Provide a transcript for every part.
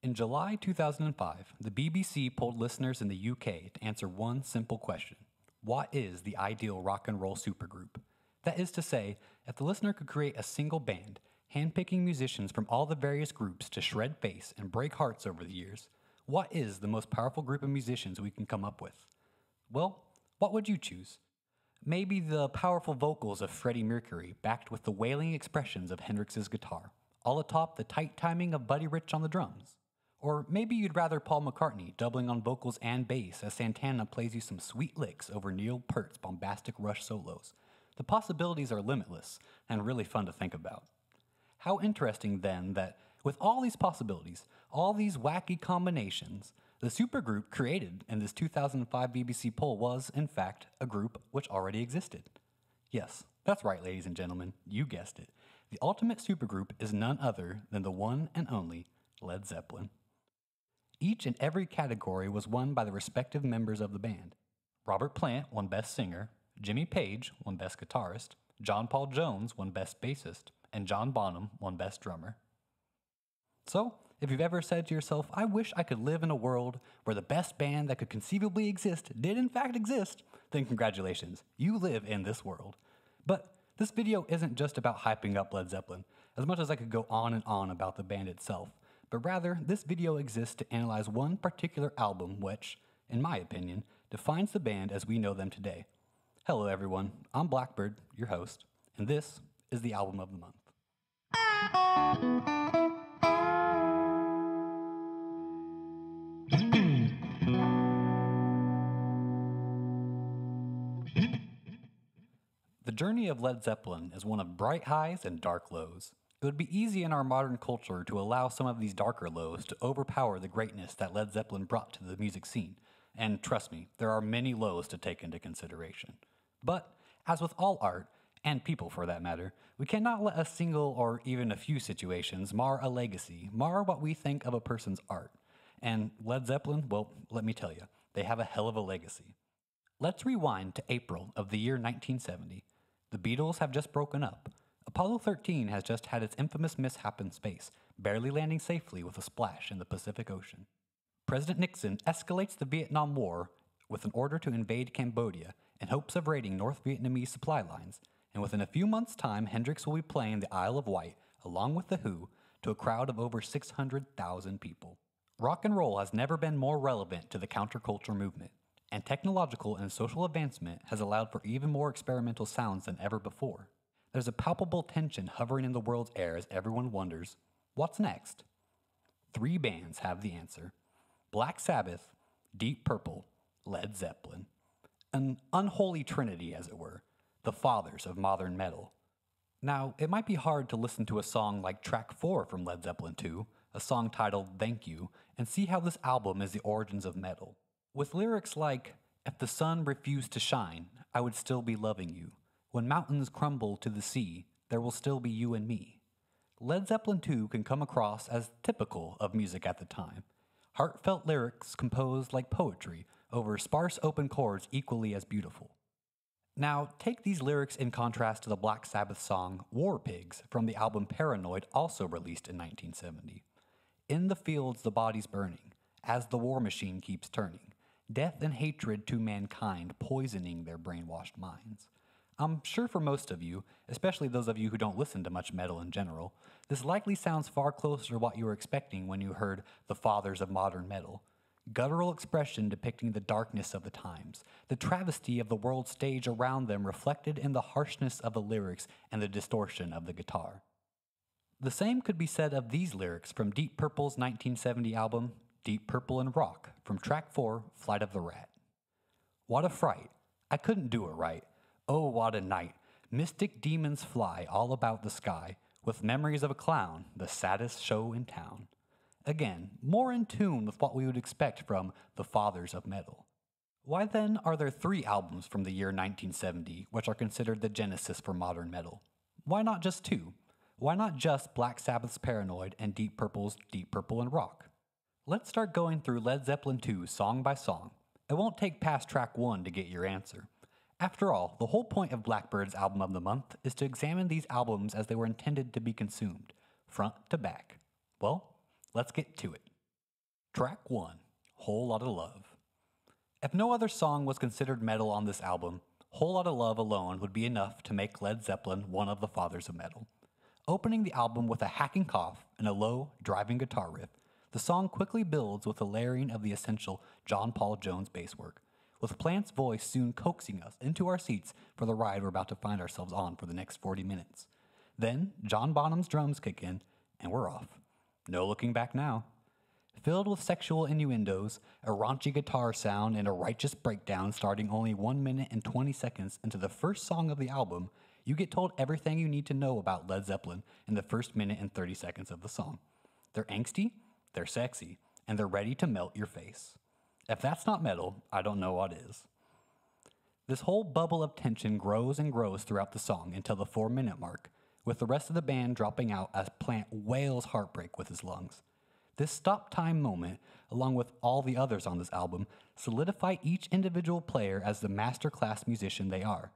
In July 2005, the BBC polled listeners in the UK to answer one simple question: what is the ideal rock and roll supergroup? That is to say, if the listener could create a single band, handpicking musicians from all the various groups to shred face and break hearts over the years, what is the most powerful group of musicians we can come up with? Well, what would you choose? Maybe the powerful vocals of Freddie Mercury backed with the wailing expressions of Hendrix's guitar, all atop the tight timing of Buddy Rich on the drums. Or maybe you'd rather Paul McCartney doubling on vocals and bass as Santana plays you some sweet licks over Neil Peart's bombastic Rush solos. The possibilities are limitless and really fun to think about. How interesting then that with all these possibilities, all these wacky combinations, the supergroup created in this 2005 BBC poll was, in fact, a group which already existed. Yes, that's right, ladies and gentlemen, you guessed it. The ultimate supergroup is none other than the one and only Led Zeppelin. Each and every category was won by the respective members of the band. Robert Plant won Best Singer, Jimmy Page won Best Guitarist, John Paul Jones won Best Bassist, and John Bonham won Best Drummer. So, if you've ever said to yourself, I wish I could live in a world where the best band that could conceivably exist did in fact exist, then congratulations, you live in this world. But this video isn't just about hyping up Led Zeppelin, as much as I could go on and on about the band itself, but rather this video exists to analyze one particular album which, in my opinion, defines the band as we know them today. Hello everyone, I'm Blackbird, your host, and this is the album of the month. The journey of Led Zeppelin is one of bright highs and dark lows. It would be easy in our modern culture to allow some of these darker lows to overpower the greatness that Led Zeppelin brought to the music scene. And trust me, there are many lows to take into consideration. But, as with all art, and people for that matter, we cannot let a single or even a few situations mar a legacy, mar what we think of a person's art. And Led Zeppelin, well, let me tell you, they have a hell of a legacy. Let's rewind to April of the year 1970. The Beatles have just broken up. Apollo 13 has just had its infamous mishap in space, barely landing safely with a splash in the Pacific Ocean. President Nixon escalates the Vietnam War with an order to invade Cambodia in hopes of raiding North Vietnamese supply lines, and within a few months' time, Hendrix will be playing the Isle of Wight, along with The Who, to a crowd of over 600,000 people. Rock and roll has never been more relevant to the counterculture movement, and technological and social advancement has allowed for even more experimental sounds than ever before. There's a palpable tension hovering in the world's air as everyone wonders, what's next? 3 bands have the answer: Black Sabbath, Deep Purple, Led Zeppelin. An unholy trinity, as it were, the fathers of modern metal. Now, it might be hard to listen to a song like track 4 from Led Zeppelin 2, a song titled Thank You, and see how this album is the origins of metal. With lyrics like, if the sun refused to shine, I would still be loving you. When mountains crumble to the sea, there will still be you and me. Led Zeppelin 2 can come across as typical of music at the time. Heartfelt lyrics composed like poetry over sparse open chords equally as beautiful. Now, take these lyrics in contrast to the Black Sabbath song War Pigs from the album Paranoid, also released in 1970. In the fields the body's burning, as the war machine keeps turning, death and hatred to mankind poisoning their brainwashed minds. I'm sure for most of you, especially those of you who don't listen to much metal in general, this likely sounds far closer to what you were expecting when you heard the fathers of modern metal. Guttural expression depicting the darkness of the times, the travesty of the world stage around them reflected in the harshness of the lyrics and the distortion of the guitar. The same could be said of these lyrics from Deep Purple's 1970 album, Deep Purple and Rock, from track 4, Flight of the Rat. What a fright, I couldn't do it right. Oh, what a night, mystic demons fly all about the sky, with memories of a clown, the saddest show in town. Again, more in tune with what we would expect from the fathers of metal. Why then are there 3 albums from the year 1970 which are considered the genesis for modern metal? Why not just 2? Why not just Black Sabbath's Paranoid and Deep Purple's Deep Purple and Rock? Let's start going through Led Zeppelin 2 song by song. It won't take past track 1 to get your answer. After all, the whole point of Blackbird's album of the month is to examine these albums as they were intended to be consumed, front to back. Well, let's get to it. Track 1, Whole Lotta Love. If no other song was considered metal on this album, Whole Lotta Love alone would be enough to make Led Zeppelin one of the fathers of metal. Opening the album with a hacking cough and a low, driving guitar riff, the song quickly builds with a layering of the essential John Paul Jones bass work, with Plant's voice soon coaxing us into our seats for the ride we're about to find ourselves on for the next 40 minutes. Then, John Bonham's drums kick in, and we're off. No looking back now. Filled with sexual innuendos, a raunchy guitar sound, and a righteous breakdown starting only 1 minute and 20 seconds into the first song of the album, you get told everything you need to know about Led Zeppelin in the first minute and 30 seconds of the song. They're angsty, they're sexy, and they're ready to melt your face. If that's not metal, I don't know what is. This whole bubble of tension grows and grows throughout the song until the 4-minute mark, with the rest of the band dropping out as Plant wails heartbreak with his lungs. This stop-time moment, along with all the others on this album, solidify each individual player as the masterclass musician they are.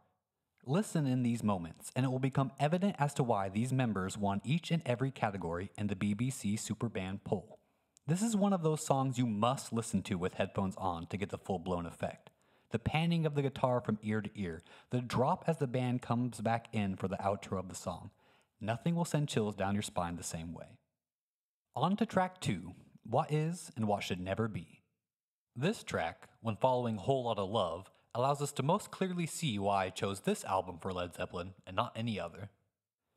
Listen in these moments, and it will become evident as to why these members won each and every category in the BBC Superband poll. This is one of those songs you must listen to with headphones on to get the full-blown effect. The panning of the guitar from ear to ear, the drop as the band comes back in for the outro of the song. Nothing will send chills down your spine the same way. On to track 2, What Is and What Should Never Be. This track, when following Whole Lotta Love, allows us to most clearly see why I chose this album for Led Zeppelin and not any other.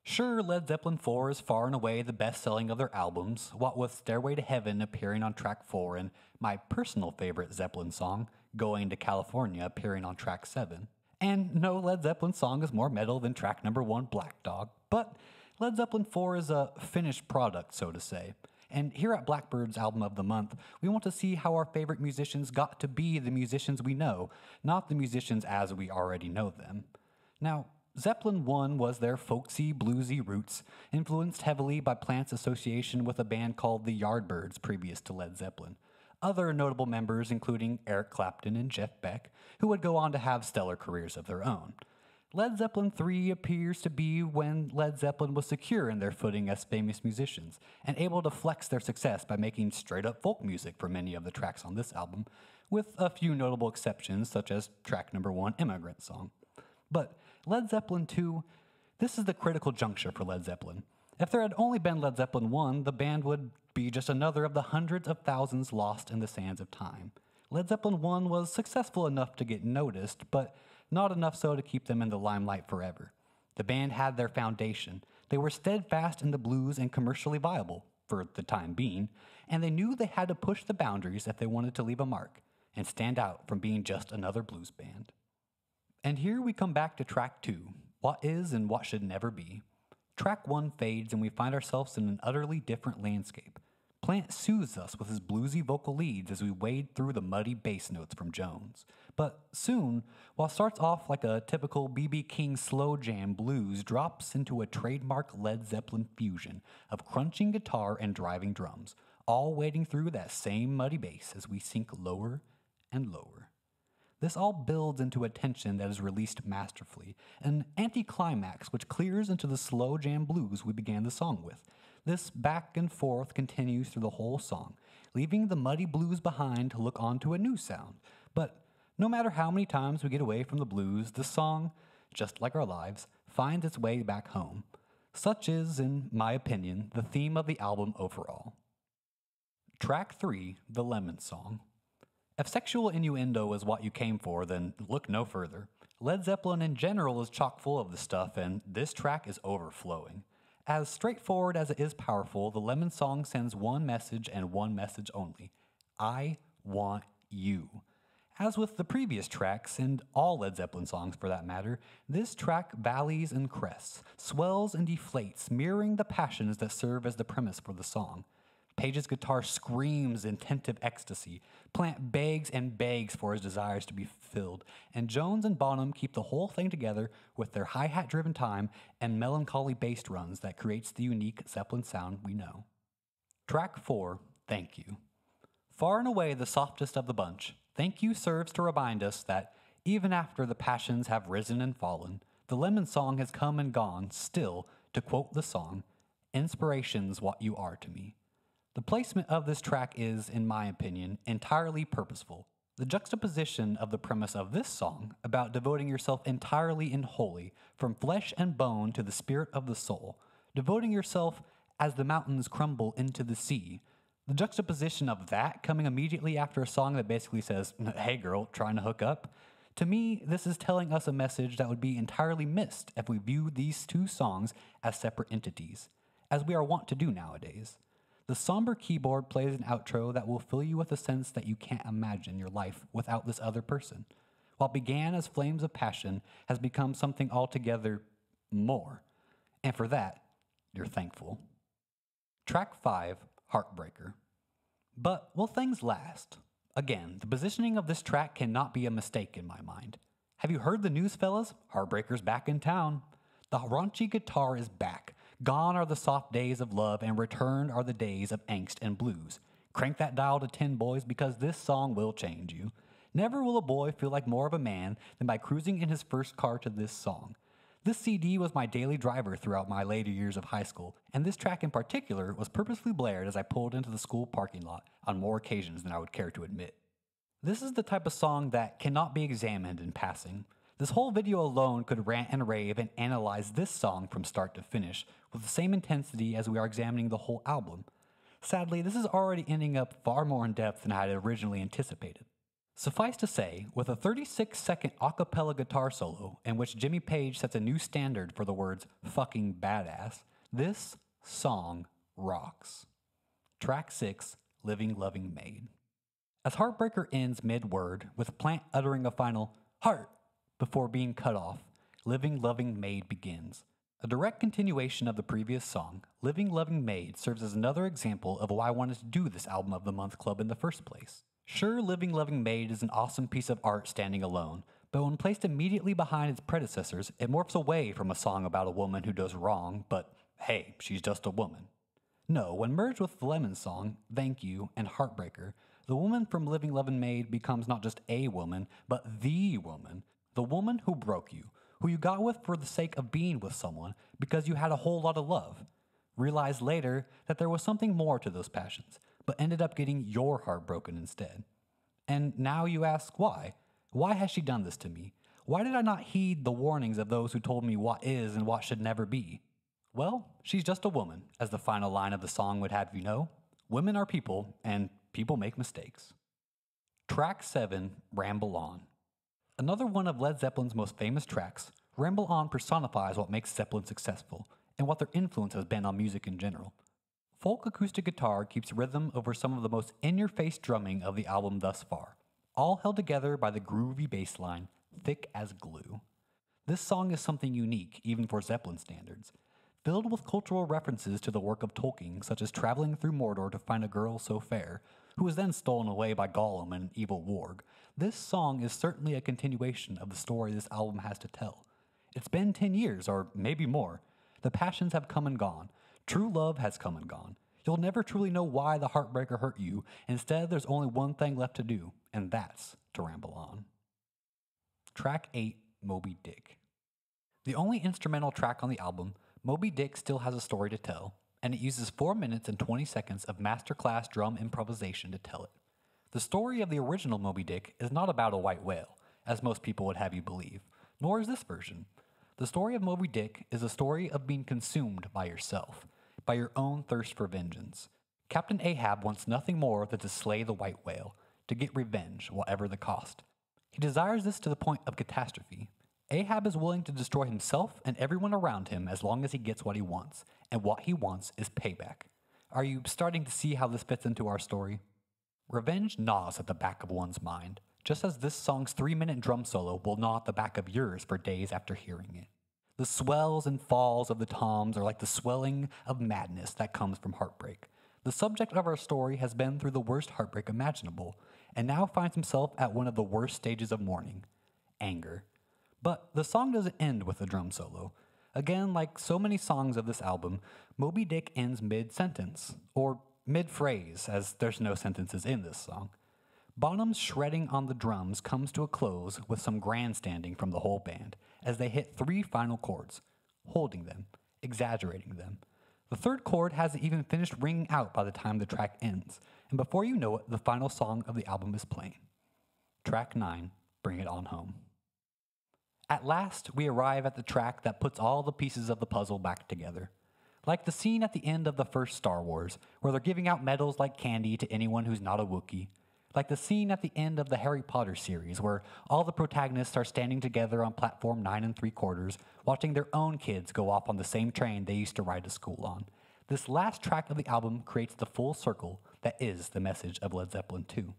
Sure, Led Zeppelin 4 is far and away the best-selling of their albums, what with Stairway to Heaven appearing on track 4 and my personal favorite Zeppelin song, Going to California, appearing on track 7. And no Led Zeppelin song is more metal than track number 1, Black Dog, but Led Zeppelin 4 is a finished product, so to say. And here at Blackbird's Album of the Month, we want to see how our favorite musicians got to be the musicians we know, not the musicians as we already know them. Now, Zeppelin 1 was their folksy, bluesy roots, influenced heavily by Plant's association with a band called the Yardbirds previous to Led Zeppelin. Other notable members including Eric Clapton and Jeff Beck, who would go on to have stellar careers of their own. Led Zeppelin 3 appears to be when Led Zeppelin was secure in their footing as famous musicians, and able to flex their success by making straight-up folk music for many of the tracks on this album, with a few notable exceptions such as track number 1, Immigrant Song. But Led Zeppelin 2, this is the critical juncture for Led Zeppelin. If there had only been Led Zeppelin 1, the band would be just another of the hundreds of thousands lost in the sands of time. Led Zeppelin 1 was successful enough to get noticed, but not enough so to keep them in the limelight forever. The band had their foundation. They were steadfast in the blues and commercially viable, for the time being, and they knew they had to push the boundaries if they wanted to leave a mark and stand out from being just another blues band. And here we come back to track 2, What Is and What Should Never Be. Track 1 fades and we find ourselves in an utterly different landscape. Plant soothes us with his bluesy vocal leads as we wade through the muddy bass notes from Jones. But soon, what starts off like a typical B.B. King slow jam blues drops into a trademark Led Zeppelin fusion of crunching guitar and driving drums, all wading through that same muddy bass as we sink lower and lower. This all builds into a tension that is released masterfully, an anticlimax which clears into the slow jam blues we began the song with. This back and forth continues through the whole song, leaving the muddy blues behind to look onto a new sound. But no matter how many times we get away from the blues, the song, just like our lives, finds its way back home. Such is, in my opinion, the theme of the album overall. Track 3, The Lemon Song. If sexual innuendo is what you came for, then look no further. Led Zeppelin in general is chock full of this stuff, and this track is overflowing. As straightforward as it is powerful, the Lemon Song sends one message and one message only. I want you. As with the previous tracks, and all Led Zeppelin songs for that matter, this track valleys and crests, swells and deflates, mirroring the passions that serve as the premise for the song. Page's guitar screams intensive ecstasy. Plant begs and begs for his desires to be fulfilled, and Jones and Bonham keep the whole thing together with their hi-hat driven time and melancholy bass runs that creates the unique Zeppelin sound we know. Track 4, Thank You. Far and away the softest of the bunch, Thank You serves to remind us that even after the passions have risen and fallen, the Lemon Song has come and gone, still, to quote the song, inspiration's what you are to me. The placement of this track is, in my opinion, entirely purposeful. The juxtaposition of the premise of this song, about devoting yourself entirely and wholly, from flesh and bone to the spirit of the soul, devoting yourself as the mountains crumble into the sea. The juxtaposition of that coming immediately after a song that basically says, "Hey girl, trying to hook up?" To me, this is telling us a message that would be entirely missed if we view these two songs as separate entities, as we are wont to do nowadays. The somber keyboard plays an outro that will fill you with a sense that you can't imagine your life without this other person. What began as flames of passion has become something altogether more. And for that, you're thankful. Track 5, Heartbreaker. But will things last? Again, the positioning of this track cannot be a mistake in my mind. Have you heard the news, fellas? Heartbreaker's back in town. The raunchy guitar is back. Gone are the soft days of love, and returned are the days of angst and blues. Crank that dial to 10, boys, because this song will change you. Never will a boy feel like more of a man than by cruising in his first car to this song. This CD was my daily driver throughout my later years of high school, and this track in particular was purposefully blared as I pulled into the school parking lot on more occasions than I would care to admit. This is the type of song that cannot be examined in passing. This whole video alone could rant and rave and analyze this song from start to finish with the same intensity as we are examining the whole album. Sadly, this is already ending up far more in depth than I had originally anticipated. Suffice to say, with a 36-second a cappella guitar solo in which Jimmy Page sets a new standard for the words fucking badass, this song rocks. Track 6, Living Loving Maid. As Heartbreaker ends mid-word, with Plant uttering a final heart before being cut off, Living Loving Maid begins. A direct continuation of the previous song, Living Loving Maid serves as another example of why I wanted to do this Album of the Month Club in the first place. Sure, Living Loving Maid is an awesome piece of art standing alone, but when placed immediately behind its predecessors, it morphs away from a song about a woman who does wrong, but hey, she's just a woman. No, when merged with the Lemon song, Thank You, and Heartbreaker, the woman from Living Loving Maid becomes not just a woman, but the woman. The woman who broke you, who you got with for the sake of being with someone because you had a whole lot of love. Realized later that there was something more to those passions, but ended up getting your heart broken instead. And now you ask why? Why has she done this to me? Why did I not heed the warnings of those who told me what is and what should never be? Well, she's just a woman, as the final line of the song would have you know. Women are people, and people make mistakes. Track 7, Ramble On. Another one of Led Zeppelin's most famous tracks, Ramble On personifies what makes Zeppelin successful and what their influence has been on music in general. Folk acoustic guitar keeps rhythm over some of the most in-your-face drumming of the album thus far, all held together by the groovy bass line, thick as glue. This song is something unique, even for Zeppelin standards, filled with cultural references to the work of Tolkien, such as traveling through Mordor to find a girl so fair, who was then stolen away by Gollum and an evil warg. This song is certainly a continuation of the story this album has to tell. It's been 10 years, or maybe more. The passions have come and gone. True love has come and gone. You'll never truly know why the heartbreaker hurt you. Instead, there's only one thing left to do, and that's to ramble on. Track 8, Moby Dick. The only instrumental track on the album, Moby Dick still has a story to tell, and it uses 4 minutes and 20 seconds of masterclass drum improvisation to tell it. The story of the original Moby Dick is not about a white whale, as most people would have you believe, nor is this version. The story of Moby Dick is a story of being consumed by yourself, by your own thirst for vengeance. Captain Ahab wants nothing more than to slay the white whale, to get revenge, whatever the cost. He desires this to the point of catastrophe. Ahab is willing to destroy himself and everyone around him as long as he gets what he wants, and what he wants is payback. Are you starting to see how this fits into our story? Revenge gnaws at the back of one's mind, just as this song's 3-minute drum solo will gnaw at the back of yours for days after hearing it. The swells and falls of the toms are like the swelling of madness that comes from heartbreak. The subject of our story has been through the worst heartbreak imaginable, and now finds himself at one of the worst stages of mourning, anger. But the song doesn't end with a drum solo. Again, like so many songs of this album, Moby Dick ends mid-sentence, or mid-phrase, as there's no sentences in this song. Bonham's shredding on the drums comes to a close with some grandstanding from the whole band, as they hit 3 final chords, holding them, exaggerating them. The third chord hasn't even finished ringing out by the time the track ends, and before you know it, the final song of the album is playing. Track 9, Bring It On Home. At last, we arrive at the track that puts all the pieces of the puzzle back together. Like the scene at the end of the first Star Wars, where they're giving out medals like candy to anyone who's not a Wookiee. Like the scene at the end of the Harry Potter series, where all the protagonists are standing together on platform 9 3/4, watching their own kids go off on the same train they used to ride to school on. This last track of the album creates the full circle that is the message of Led Zeppelin 2.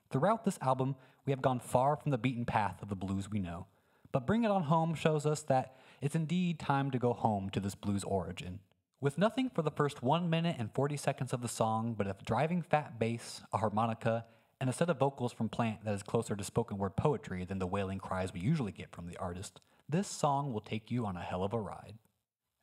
Throughout this album, we have gone far from the beaten path of the blues we know. But Bring It On Home shows us that it's indeed time to go home to this blues origin. With nothing for the first 1 minute and 40 seconds of the song but a driving fat bass, a harmonica, and a set of vocals from Plant that is closer to spoken word poetry than the wailing cries we usually get from the artist, this song will take you on a hell of a ride.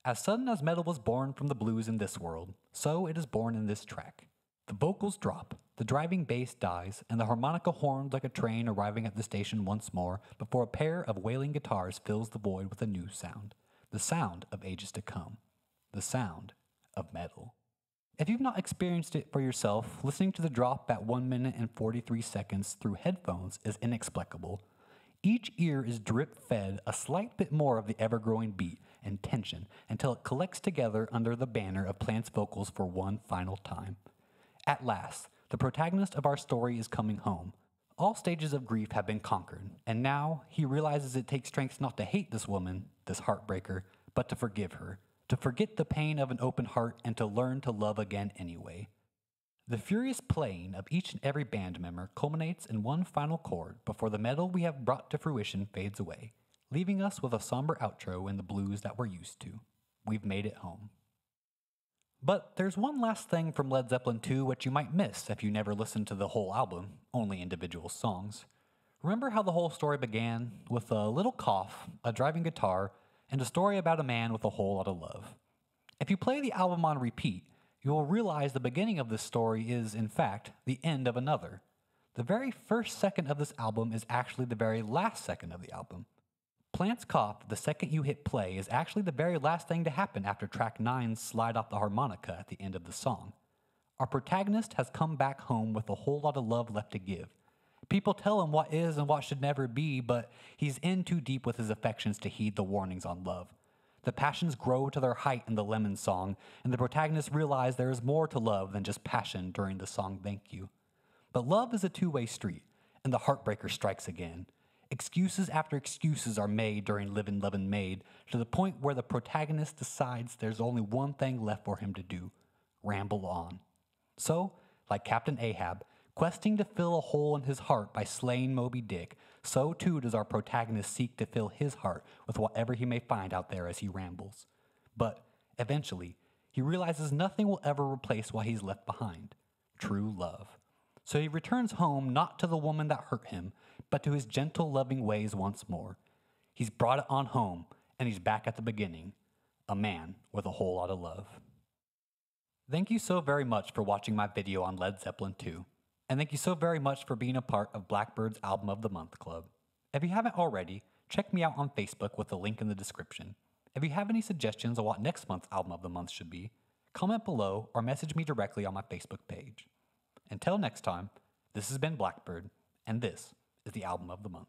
As sudden as metal was born from the blues in this world, so it is born in this track. The vocals drop, the driving bass dies, and the harmonica horns like a train arriving at the station once more before a pair of wailing guitars fills the void with a new sound. The sound of ages to come. The sound of metal. If you've not experienced it for yourself, listening to the drop at 1 minute and 43 seconds through headphones is inexplicable. Each ear is drip-fed a slight bit more of the ever-growing beat and tension until it collects together under the banner of Plant's vocals for one final time. At last, the protagonist of our story is coming home. All stages of grief have been conquered, and now he realizes it takes strength not to hate this woman, this heartbreaker, but to forgive her, to forget the pain of an open heart, and to learn to love again anyway. The furious playing of each and every band member culminates in one final chord before the metal we have brought to fruition fades away, leaving us with a somber outro in the blues that we're used to. We've made it home. But there's one last thing from Led Zeppelin 2 which you might miss if you never listened to the whole album, only individual songs. Remember how the whole story began? With a little cough, a driving guitar, and a story about a man with a whole lot of love. If you play the album on repeat, you will realize the beginning of this story is, in fact, the end of another. The very first second of this album is actually the very last second of the album. Plant's cough, the second you hit play, is actually the very last thing to happen after track 9's slide off the harmonica at the end of the song. Our protagonist has come back home with a whole lot of love left to give. People tell him what is and what should never be, but he's in too deep with his affections to heed the warnings on love. The passions grow to their height in the Lemon song, and the protagonist realizes there is more to love than just passion during the song Thank You. But love is a two-way street, and the heartbreaker strikes again. Excuses after excuses are made during Livin' Lovin' Made, to the point where the protagonist decides there's only one thing left for him to do: ramble on. So, like Captain Ahab, questing to fill a hole in his heart by slaying Moby Dick, so too does our protagonist seek to fill his heart with whatever he may find out there as he rambles. But, eventually, he realizes nothing will ever replace what he's left behind: true love. So he returns home not to the woman that hurt him, but to his gentle, loving ways once more. He's brought it on home, and he's back at the beginning, a man with a whole lot of love. Thank you so very much for watching my video on Led Zeppelin 2, and thank you so very much for being a part of Blackbird's Album of the Month Club. If you haven't already, check me out on Facebook with the link in the description. If you have any suggestions on what next month's Album of the Month should be, comment below or message me directly on my Facebook page. Until next time, this has been Blackbird, and this is the Album of the Month.